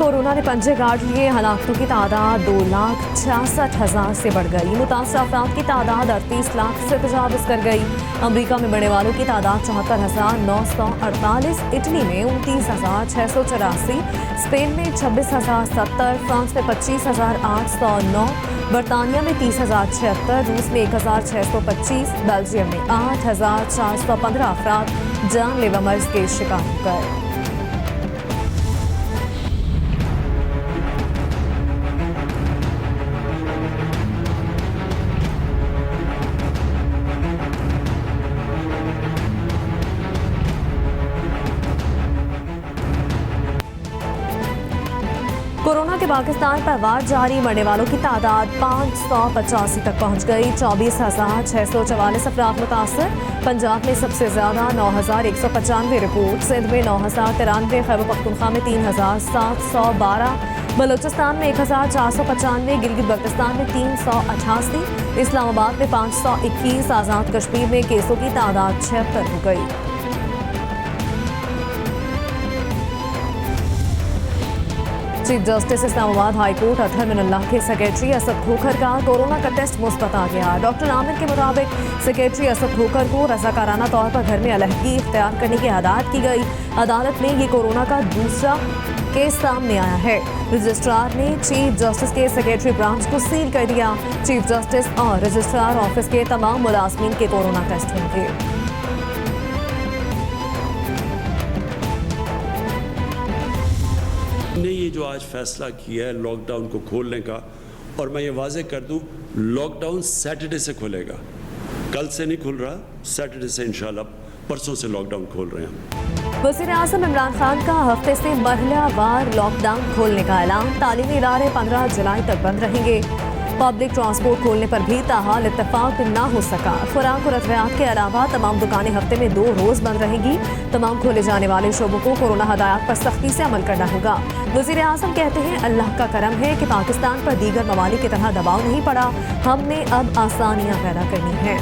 Corona ने पंजे गाड़ लिए। हलाकतों की तादाद 2,66,000 से बढ़ गई। मुतासर अफराद की तादाद 38 लाख से तजावुज़ कर गई। अमरीका में मरने वालों की तादाद 74,948, इटली में 29,684, स्पेन में 26,070, फ्रांस में 25,809, बरतानिया में 30,076, रूस में 1,625, बेल्जियम में 8,415 अफराद जानलेवा मर्ज के शिकार हो गए। कोरोना के पाकिस्तान पर वार जारी, मरने वालों की तादाद 585 तक पहुंच गई। 24,644 अफराद मुतासर। पंजाब में सबसे ज्यादा 9,195 रिपोर्ट, सिंध में 9,093, खैबर पख्तूनख्वा में 3,712, बलूचिस्तान में 1,495, गिलगित बल्तिस्तान में 388, इस्लामाबाद में 521, आज़ाद कश्मीर में केसों की तादाद 76 हो गई। Chief justice Islamabad high court Athar Minallah के सेक्रेटरी असद खोखर का कोरोना का टेस्ट मुस्बत आ गया। डॉक्टर आमिर के मुताबिक सेक्रेटरी असद खोखर को रज़ाकाराना तौर पर घर में अलहदगी इख्तियार करने की हिदायत की गई। अदालत में ये कोरोना का दूसरा केस सामने आया है। रजिस्ट्रार ने चीफ जस्टिस के सेक्रेटरी ब्रांच को सील कर दिया। चीफ जस्टिस और रजिस्ट्रार ऑफिस के तमाम मुलाजमीन के कोरोना टेस्ट होंगे। ने ये जो आज फैसला किया है लॉकडाउन को खोलने का, और मैं ये वाजे कर दूं, लॉकडाउन सैटरडे से खुलेगा, कल से नहीं खुल रहा, सैटरडे से इंशाल्लाह, परसों से लॉकडाउन खोल रहे हैं। वज़ीर आज़म इमरान खान का हफ्ते से मरहलावार लॉकडाउन खोलने का ऐलान। तालीमी इदारे 15 जुलाई तक बंद रहेंगे। पब्लिक ट्रांसपोर्ट खोलने पर भी ताहाल इत्तफाक ना हो सका। खुराक और अद्वियात के अलावा तमाम दुकानें हफ्ते में 2 रोज बंद रहेंगी। तमाम खोले जाने वाले शोबों को कोरोना हदायत पर सख्ती से अमल करना होगा। वज़ीर आज़म कहते हैं, अल्लाह का करम है कि पाकिस्तान पर दीगर ममालिक की तरह दबाव नहीं पड़ा। हमने अब आसानियाँ पैदा करनी हैं।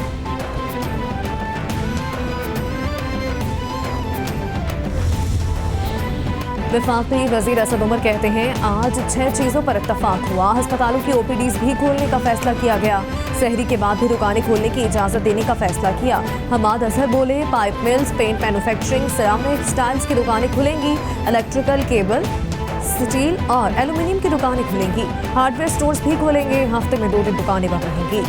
वफाकी वज़ीर असद उमर कहते हैं, आज 6 चीज़ों पर इत्तफाक हुआ। अस्पतालों की ओपीडीज़ भी खोलने का फैसला किया गया। सहरी के बाद भी दुकानें खोलने की इजाज़त देने का फैसला किया। हमाद अजहर बोले, pipe mills, paint manufacturing, ceramic, tiles की दुकानें खुलेंगी। इलेक्ट्रिकल, केबल, स्टील और एल्यूमिनियम की दुकानें खुलेंगी। हार्डवेयर स्टोर्स भी खोलेंगे। हफ्ते में 2 दिन दुकानें बंद रहेंगी।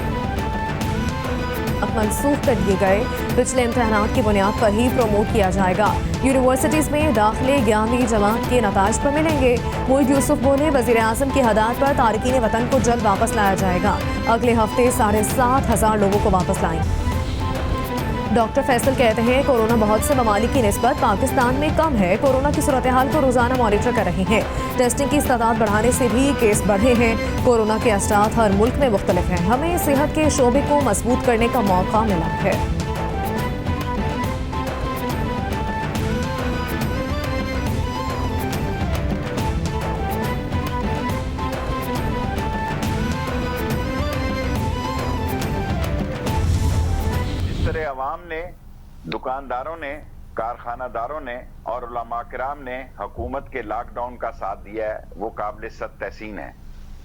मनसूख कर दिए गए पिछले इम्तहानात की बुनियाद पर ही प्रमोट किया जाएगा। यूनिवर्सिटीज़ में दाखिले 11वीं जमात के नताज पर मिलेंगे। मोहित यूसुफ बोले, वज़ीर आज़म की हदायत पर तारिकीन वतन को जल्द वापस लाया जाएगा। अगले हफ्ते 7,500 लोगों को वापस लाएंगे। डॉक्टर फैसल कहते हैं, कोरोना बहुत से ममालिक की निस्बत पाकिस्तान में कम है। कोरोना की सूरत हाल को रोजाना मॉनिटर कर रहे हैं। टेस्टिंग की तादाद बढ़ाने से भी केस बढ़े हैं। कोरोना के असरात हर मुल्क में मुख्तलिफ हैं। हमें सेहत के शोबे को मजबूत करने का मौका मिला है। अवाम ने, दुकानदारों ने, कारखानादारों ने और उलमा किराम ने हुकूमत के लॉकडाउन का साथ दिया है, वो काबिल सद तहसीन है।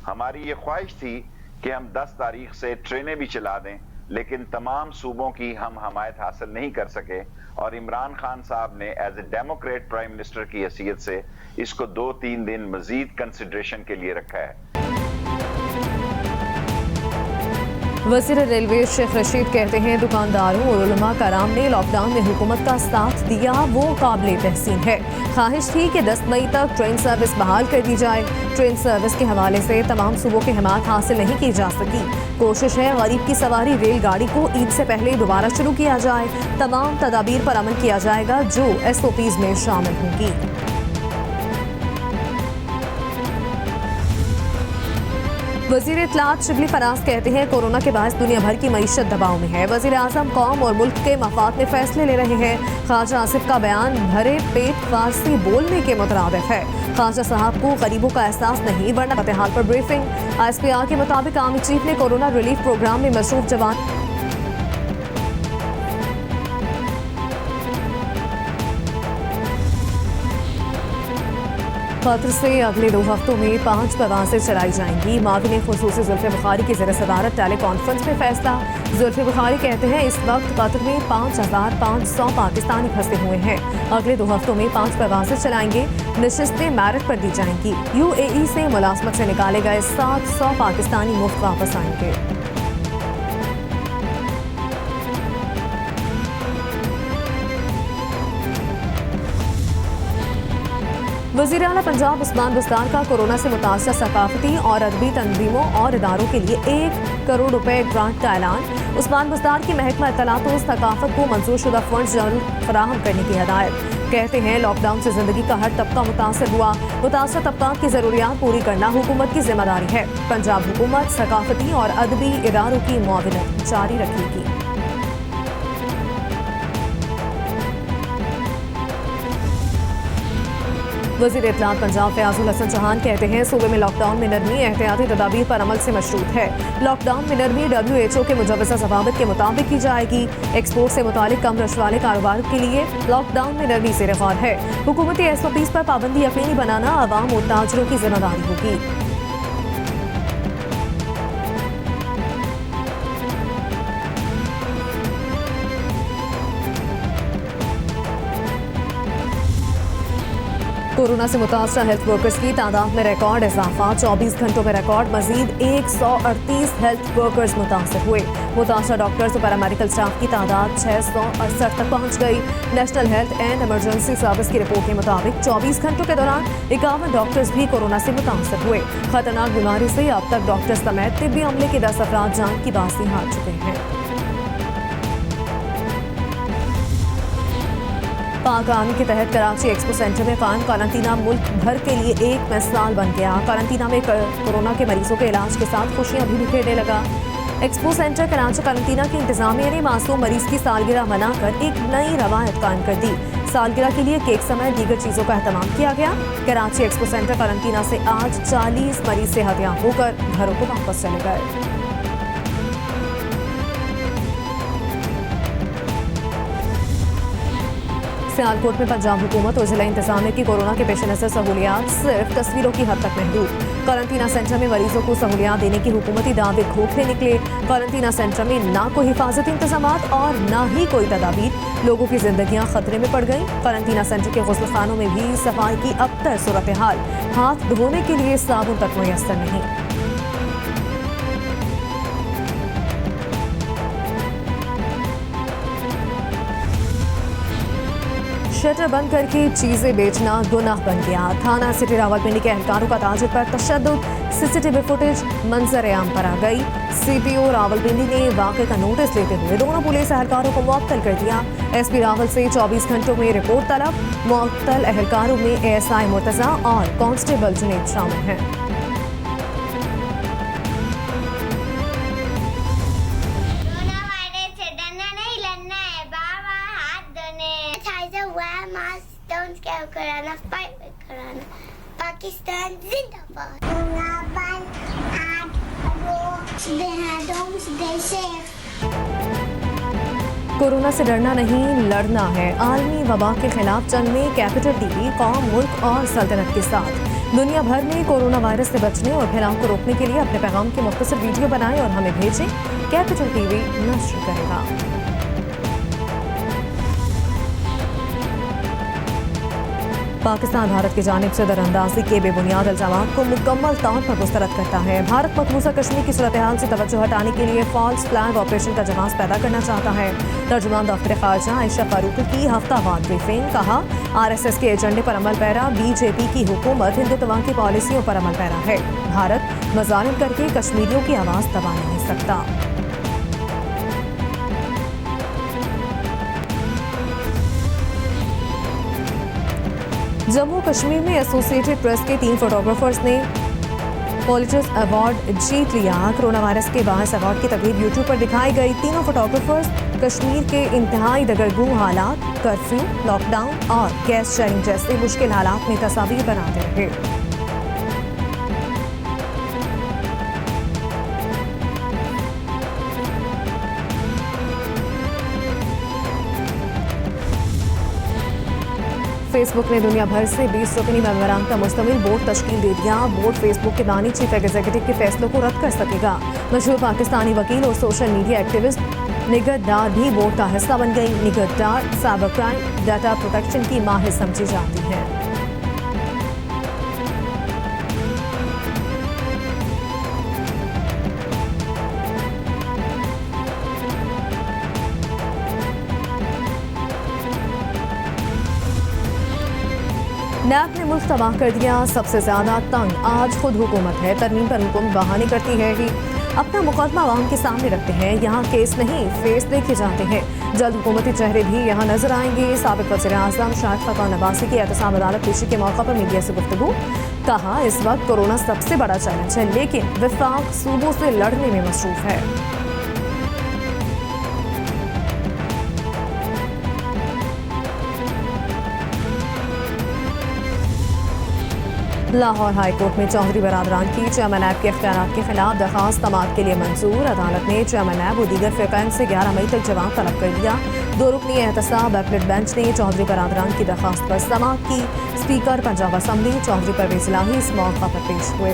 हमारी ये ख्वाहिश थी कि हम 10 तारीख से ट्रेनें भी चला दें, लेकिन तमाम सूबों की हम हमायत हासिल नहीं कर सके और इमरान खान साहब ने as a democrat prime minister की हैसियत से इसको 2-3 दिन मजीद कंसिडरेशन के लिए रखा है। वज़ीर रेलवे शेख रशीद कहते हैं, दुकानदारों और उलमा कराम ने लॉकडाउन में हुकूमत का साथ दिया, वो काबिल तहसीन है। ख्वाहिश थी कि 10 मई तक ट्रेन सर्विस बहाल कर दी जाए। ट्रेन सर्विस के हवाले से तमाम सूबों की हिमायत हासिल नहीं की जा सकी। कोशिश है गरीब की सवारी रेलगाड़ी को ईद से पहले दोबारा शुरू किया जाए। तमाम तदाबीर पर अमल किया जाएगा जो SOPs में शामिल होंगी। वज़ीर इत्तलात शिबली फराज कहते हैं, कोरोना के बायस दुनिया भर की मईशत दबाव में है। वज़ीर आज़म कौम और मुल्क के मफाद में फैसले ले रहे हैं। ख्वाजा आसिफ का बयान भरे पेट फारसी बोलने के मुतरादिफ है। ख्वाजा साहब को गरीबों का एहसास नहीं, वरना फतेहाल पर ब्रीफिंग। ISPR के मुताबिक आर्मी चीफ ने कोरोना रिलीफ प्रोग्राम में मसरूफ जवान कतर से अगले 2 हफ्तों में 5 परवाजें चलाई जाएंगी। माविन खुसूसी जुल्फे बुखारी की ज़ेर सदारत टेली कॉन्फ्रेंस में फैसला। जुल्फे बुखारी कहते हैं इस वक्त कतर में 5,500 पाकिस्तानी फंसे हुए हैं। अगले 2 हफ्तों में 5 परवाजें चलाएंगे। नशिस्तें मेरिट पर दी जाएंगी। UAE से मुलाजमत से निकाले गए 700 पाकिस्तानी मुफ्त वापस आएंगे। वज़ीर आला पंजाब उस्मान बुज़दार का कोरोना से मुतासर सकाफती और अदबी तंजीमों और इदारों के लिए 1 करोड़ रुपए ग्रांट का ऐलान। उस्मान बुज़दार की महकमा इत्तलात और सकाफत को मंजूर शुदा फंड जल्द फराहम करने की हिदायत। कहते हैं लॉकडाउन से जिंदगी का हर तबका मुतासर हुआ। मुतासर तबकात की ज़रूरियात पूरी करना हुकूमत की जिम्मेदारी है। पंजाब हुकूमत सकाफती और अदबी इदारों की मुआविनत जारी रखेगी। वज़ीर इत्तलात पंजाब फयाजुल हसन चौहान कहते हैं सूबे में लॉकडाउन में नरमी एहतियाती तदाबीर पर अमल से मशरूत है। लॉकडाउन में नरमी WHO के मुजव्वज़ा ज़वाबित के मुताबिक की जाएगी। एक्सपोर्ट से मुतालिक कम रश वाले कारोबार के लिए लॉकडाउन में नरमी ज़ेर गौर है। हुकूमती SOPs पर पाबंदी यकीनी बनाना आवाम और ताजरों की जिम्मेदारी होगी। कोरोना से मुतासर हेल्थ वर्कर्स की तादाद में रिकॉर्ड इजाफा। 24 घंटों में रिकॉर्ड मजीद 138 हेल्थ वर्कर्स मुतासर हुए। मुतासर डॉक्टर्स और पैरामेडिकल स्टाफ की तादाद 668 तक पहुंच गई। National health and emergency service की रिपोर्ट के मुताबिक 24 घंटों के दौरान 51 डॉक्टर्स भी कोरोना से मुतासर हुए। खतरनाक बीमारी से अब तक डॉक्टर्स समेत तिब्बी अमले के 10 अफराद जान की बाजी हार चुके हैं। पाक आर्मी के तहत कराची एक्सपो सेंटर में कायम कारंटीना मुल्क भर के लिए एक मिसाल बन गया। कारंटीना में कोरोना के मरीजों के इलाज के साथ खुशियां भी बिखेरने लगा। एक्सपो सेंटर कराची कारंटीना की इंतजामिया ने मासूम मरीज की सालगिरह मनाकर एक नई रवायत कायम कर दी। सालगिरह के लिए केक समेत दीगर चीजों का एहतमाम किया गया। कराची एक्सपो सेंटर कारंटीना से आज 40 मरीज सेहतयाब होकर घरों को वापस चले गए। सियालकोट में पंजाब हुकूमत और जिला इंतजामिया की कोरोना के पेश नज़र सहूलियात सिर्फ तस्वीरों की हद तक महदूद। कारंटीना सेंटर में मरीजों को सहूलियात देने की हुकूमती दावे खोखले निकले। कारंटीना सेंटर में ना कोई हिफाजती इंतजामात और ना ही कोई तदाबीर। लोगों की जिंदगियां खतरे में पड़ गईं। कारंटीना सेंटर के गुस्ल खानों में भी सफाई की अबतर सूरत हाल। हाथ धोने के लिए साबुन तक मुयस्सर नहीं। शटर बंद करके चीजें बेचना गुनाह बन गया। थाना सिटी रावलपिंडी के एहलकारों का ताजिर पर तशद्दुद। CCTV फुटेज मंजर आम पर आ गई। CPO रावलपिंडी ने वाक़े का नोटिस लेते हुए दोनों पुलिस एहलकारों को मुअत्तल कर दिया। SP रावल से 24 घंटों में रिपोर्ट तलब। मुअत्तल एहलकारों में ASI मुर्तज़ा और कांस्टेबल जुनैद शामिल हैं। कराना फाइट कराना पाकिस्तान जिंदाबाद। कोरोना से डरना नहीं लड़ना है। आलमी वबा के खिलाफ जंग में कैपिटल TV कौम मुल्क और सल्तनत के साथ। दुनिया भर में कोरोना वायरस से बचने और फैलाव को रोकने के लिए अपने पैगाम के मुख्तसर वीडियो बनाएं और हमें भेजें। कैपिटल TV नश्र करेगा। पाकिस्तान भारत की जानिब से दरअंदाजी के बेबुनियाद इल्जामात को मुकम्मल तौर पर मुस्तरद करता है। भारत मकबूजा कश्मीर की सूरत हाल से तवज्जो हटाने के लिए फॉल्स फ्लैग ऑपरेशन का जवाब पैदा करना चाहता है। तर्जुमान दफ्तर खारजा आयशा फारूकी की हफ्तावार ब्रीफिंग। कहा RSS के एजेंडे पर अमल पैरा BJP की हुकूमत हिंदुत्व की पॉलिसियों पर अमल पैरा है। भारत मजालिम करके कश्मीरियों की आवाज़ दबा नहीं सकता। जम्मू कश्मीर में एसोसिएटेड प्रेस के 3 फोटोग्राफर्स ने पॉलिटिक्स अवार्ड जीत लिया। कोरोना वायरस के बायस अवार्ड की तकरीब यूट्यूब पर दिखाई गई। तीनों फोटोग्राफर्स कश्मीर के इंतहाई दगरगू हालात, कर्फ्यू, लॉकडाउन और गैस शेयरिंग जैसे मुश्किल हालात में तस्वीर बनाते रहे। फेसबुक ने दुनिया भर से 20 रुकनी मेमोरांडम का मुश्तमिल बोर्ड तश्कील दे दिया। बोर्ड फेसबुक के बानी चीफ एग्जीक्यूटिव के फैसलों को रद्द कर सकेगा। मशहूर पाकिस्तानी वकील और सोशल मीडिया एक्टिविस्ट निगहत डार भी बोर्ड का हिस्सा बन गई। निगहत डार साइबर क्राइम डाटा प्रोटेक्शन की माहिर समझी जाती है। नैब ने मुल्क तबाह कर दिया, सबसे ज्यादा तंग आज खुद हुकूमत है। तरमीम पर हुकूमत बहाने करती है कि अपना मुकदमा आवाम के सामने रखते हैं। यहाँ केस नहीं फेस देखे जाते हैं। जल्द हुकूमती चेहरे भी यहाँ नजर आएंगे। साबिक वज़ीर आज़म शाहिद खकान अब्बासी की एहतसाब अदालत पेशी के मौके पर मीडिया से गुफ्तगू। कहा इस वक्त कोरोना सबसे बड़ा चैलेंज है, लेकिन विफाक सूबों से लड़ने में मसरूफ है। लाहौर हाई कोर्ट में चौधरी बरादरान की चेयरमैन नैब के इख्तियारात के खिलाफ दरखास्त समाअत के लिए मंजूर। अदालत ने चेयरमैन नैब और दीगर फ़िरक़ैन से 11 मई तक जवाब तलब कर दिया। 2 रुकनी एहतसाब एपलेट बेंच ने चौधरी बरादरान की दरखास्त पर समाअत की। स्पीकर पंजाब असम्बली चौधरी परवेज़ इलाही इस मौका पर पेश हुए।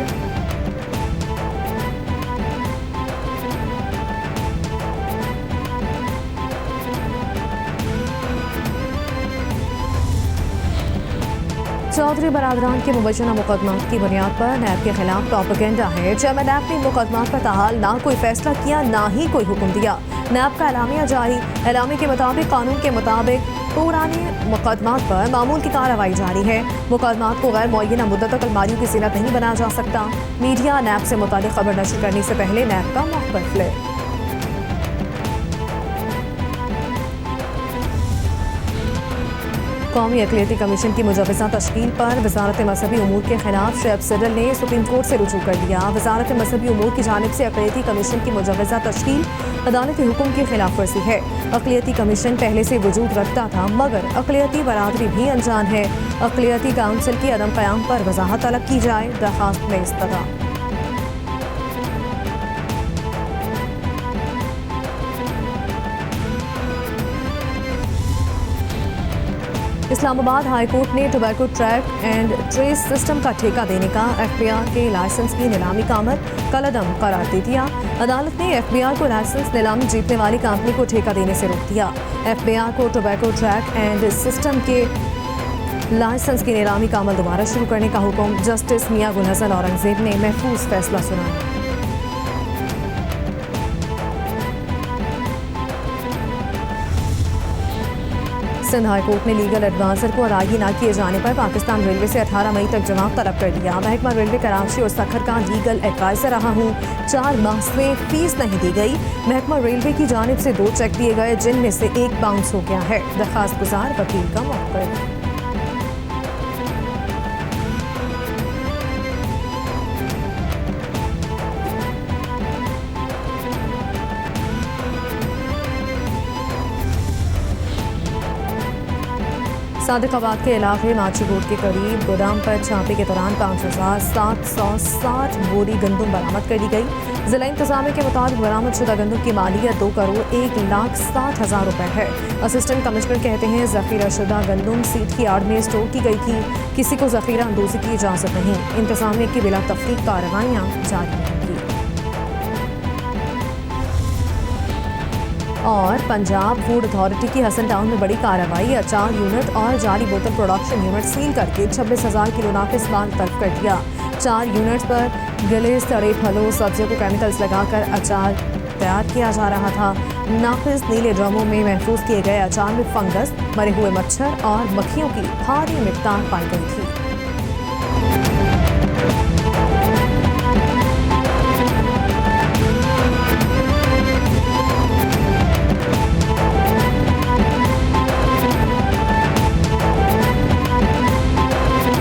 चौधरी बरादरान के मुबैना मुकदमात की बुनियाद पर नैब के खिलाफ प्रोपेगेंडा है। चेयरमैन नैब ने मुकदमात पर ताहाल ना कोई फैसला किया, ना ही कोई हुक्म दिया। नैब का एलामिया जारी। एलामे के मुताबिक कानून के मुताबिक पुराने मुकदमात पर मामूल की कार्रवाई जारी है। मुकदमात को गैर मुअय्यना मुद्दत तक अलमारियों की ज़ीनत नहीं बनाया जा सकता। मीडिया नैब से मुताल्लिक़ खबर नशर करने से पहले नैब का मौक़िफ़ ले। कौमी अक़लियती कमीशन की मुजव्वज़ा तश्कील पर वज़ारत मज़हबी उमूर के खिलाफ शुएब सिडल ने सुप्रीम कोर्ट से रुजू कर लिया। वज़ारत मज़हबी उमूर की जानिब से अक़लियती कमीशन की मुजव्वज़ा तश्कील अदालती हुक्म की खिलाफ वर्जी है। अक़लियती कमीशन पहले से वजूद रखता था, मगर अक़लियती बरादरी भी अनजान है। अक़लियती काउंसिल की अदम क़याम पर वज़ाहत तलब की जाए, दरख्वास्त में इस्तदा। इस्लामाबाद हाई कोर्ट ने tobacco track and trace system का ठेका देने का FBI के लाइसेंस की नीलामी का अमल कलअदम करार दे दिया। अदालत ने FBI को लाइसेंस नीलामी जीतने वाली कंपनी को ठेका देने से रोक दिया। FBI को टोबैको ट्रैक एंड सिस्टम के लाइसेंस की नीलामी का अमल दोबारा शुरू करने का हुक्म जस्टिस मियां गुल हसन औरंगजेब ने महफूज फैसला सुनाया। सिंध हाई कोर्ट ने लीगल एडवाइजर को अदायगी न किए जाने पर पाकिस्तान रेलवे से 18 मई तक जवाब तलब कर दिया। महकमा रेलवे कराची और सखर का लीगल एडवाइजर रहा हूँ, 4 माह से फीस नहीं दी गई। महकमा रेलवे की जानिब से 2 चेक दिए गए, जिनमें से 1 बाउंस हो गया है। दरखास्त गुजार वकील का मौक़िफ़। सादिकाबाद के इलाके माची रोड के करीब गोदाम पर छापे के दौरान 5,760 बोरी गंदम बरामद कर ली गई। जिला इंतजामिया के मुताबिक बरामद शुदा गंदम की मालियत 2,01,60,000 रुपए है। असिस्टेंट कमिश्नर कहते हैं जखीरा शुदा गंदम सीट की आड़ में स्टोर की गई थी, किसी को जखीरा अंदोजी की इजाज़त नहीं। इंतजामिया की बिला तफरीक कार्रवाइयाँ जारी रहेंगी। और पंजाब फूड अथॉरिटी की हसन टाउन में बड़ी कार्रवाई। अचार यूनिट और जाली बोतल प्रोडक्शन यूनिट सील करके 26,000 किलो नाकिस माल तलब कर दिया। 4 यूनिट्स पर गिले सड़े फलों सब्जियों को केमिकल्स लगाकर अचार तैयार किया जा रहा था। नाकिस नीले ड्रमों में महफूज किए गए अचार में फंगस, मरे हुए मच्छर और मक्खियों की भारी मिकदार पाई गई थी।